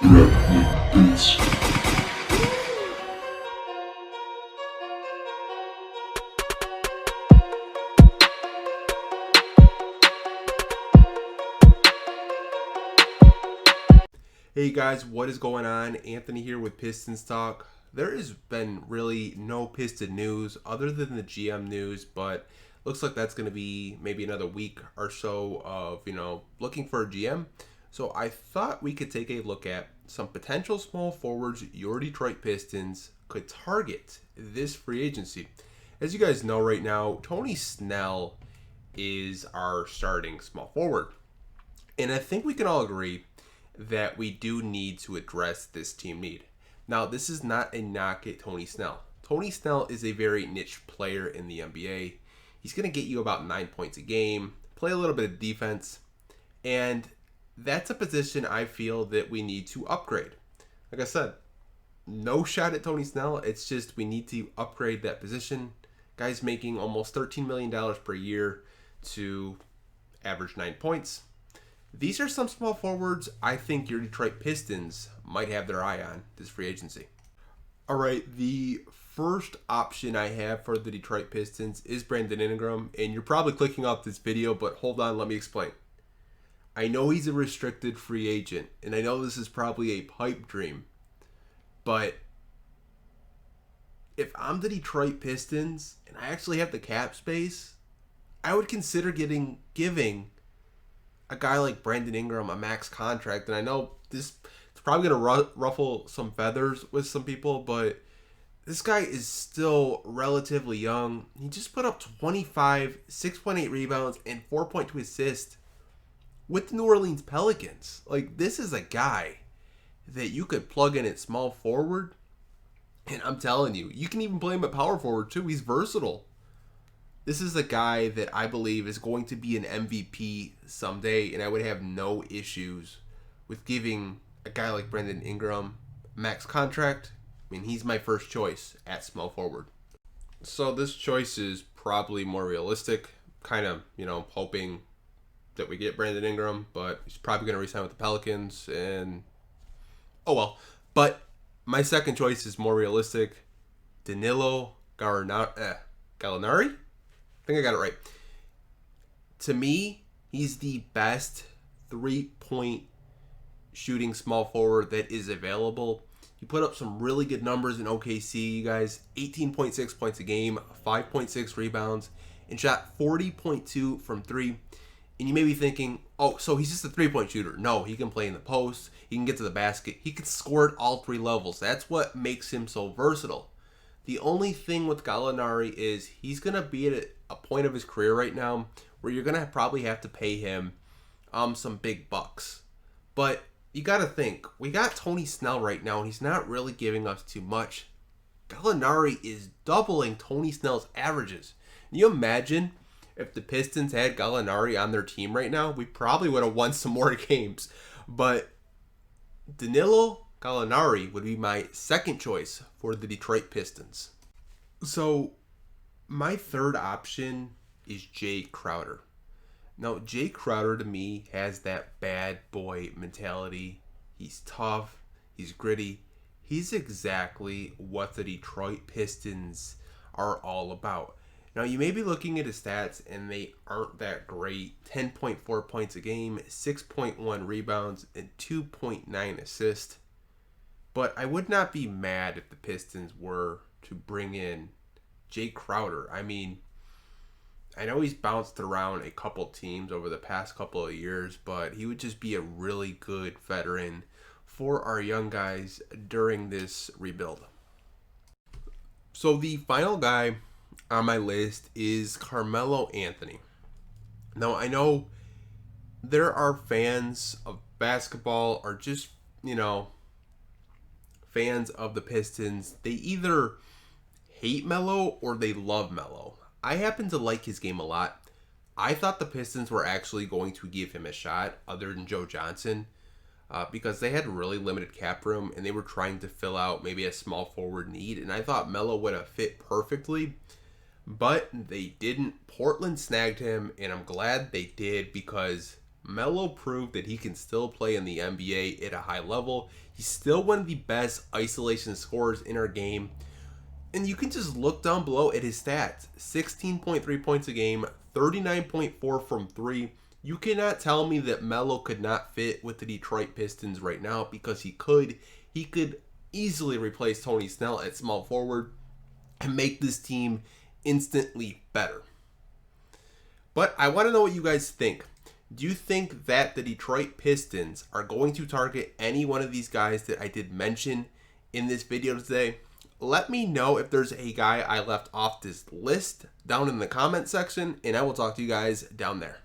Hey guys, what is going on? Anthony here with Pistons Talk. There has been really no Piston news other than the GM news, but looks like that's going to be maybe another week or so of, looking for a GM. So I thought we could take a look at some potential small forwards your Detroit Pistons could target this free agency. As you guys know right now, Tony Snell is our starting small forward. And I think we can all agree that we do need to address this team need. Now, this is not a knock at Tony Snell. Tony Snell is a very niche player in the NBA. He's going to get you about 9 points a game, play a little bit of defense, and that's a position I feel that we need to upgrade. Like I said, no shot at Tony Snell. It's just we need to upgrade that position. Guy's making almost $13 million per year to average 9 points. These are some small forwards I think your Detroit Pistons might have their eye on this free agency. All right, the first option I have for the Detroit Pistons is Brandon Ingram, and you're probably clicking off this video, but hold on, let me explain. I know he's a restricted free agent, and I know this is probably a pipe dream, but if I'm the Detroit Pistons and I actually have the cap space, I would consider giving a guy like Brandon Ingram a max contract. And I know this is probably going to ruffle some feathers with some people, but this guy is still relatively young. He just put up 25, 6.8 rebounds, and 4.2 assists with the New Orleans Pelicans. Like, this is a guy that you could plug in at small forward, and I'm telling you, you can even play him at power forward too. He's versatile. This is a guy that I believe is going to be an MVP someday, and I would have no issues with giving a guy like Brandon Ingram max contract. I mean, he's my first choice at small forward. So this choice is probably more realistic. Kind of, hoping that we get Brandon Ingram, but he's probably going to resign with the Pelicans, and oh well. But my second choice is more realistic. Danilo Gallinari? I think I got it right. To me, he's the best 3-point shooting small forward that is available. He put up some really good numbers in OKC, you guys. 18.6 points a game, 5.6 rebounds, and shot 40.2 from three. And you may be thinking, oh, so he's just a 3-point shooter. No, he can play in the post. He can get to the basket. He can score at all three levels. That's what makes him so versatile. The only thing with Gallinari is he's going to be at a point of his career right now where you're going to probably have to pay him some big bucks. But you got to think, we got Tony Snell right now, and he's not really giving us too much. Gallinari is doubling Tony Snell's averages. Can you imagine if the Pistons had Gallinari on their team right now? We probably would have won some more games. But Danilo Gallinari would be my second choice for the Detroit Pistons. So my third option is Jae Crowder. Now, Jae Crowder to me has that bad boy mentality. He's tough. He's gritty. He's exactly what the Detroit Pistons are all about. Now, you may be looking at his stats, and they aren't that great. 10.4 points a game, 6.1 rebounds, and 2.9 assists. But I would not be mad if the Pistons were to bring in Jae Crowder. I mean, I know he's bounced around a couple teams over the past couple of years, but he would just be a really good veteran for our young guys during this rebuild. So the final guy on my list is Carmelo Anthony. Now, I know there are fans of basketball or just, fans of the Pistons. They either hate Melo or they love Melo. I happen to like his game a lot. I thought the Pistons were actually going to give him a shot other than Joe Johnson because they had really limited cap room and they were trying to fill out maybe a small forward need. And I thought Melo would have fit perfectly, but they didn't. Portland snagged him, and I'm glad they did because Melo proved that he can still play in the NBA at a high level. He's still one of the best isolation scorers in our game. And you can just look down below at his stats. 16.3 points a game, 39.4 from 3. You cannot tell me that Melo could not fit with the Detroit Pistons right now, because he could. He could easily replace Tony Snell at small forward and make this team instantly better. But I want to know what you guys think. Do you think that the Detroit Pistons are going to target any one of these guys that I did mention in this video today? Let me know if there's a guy I left off this list down in the comment section, and I will talk to you guys down there.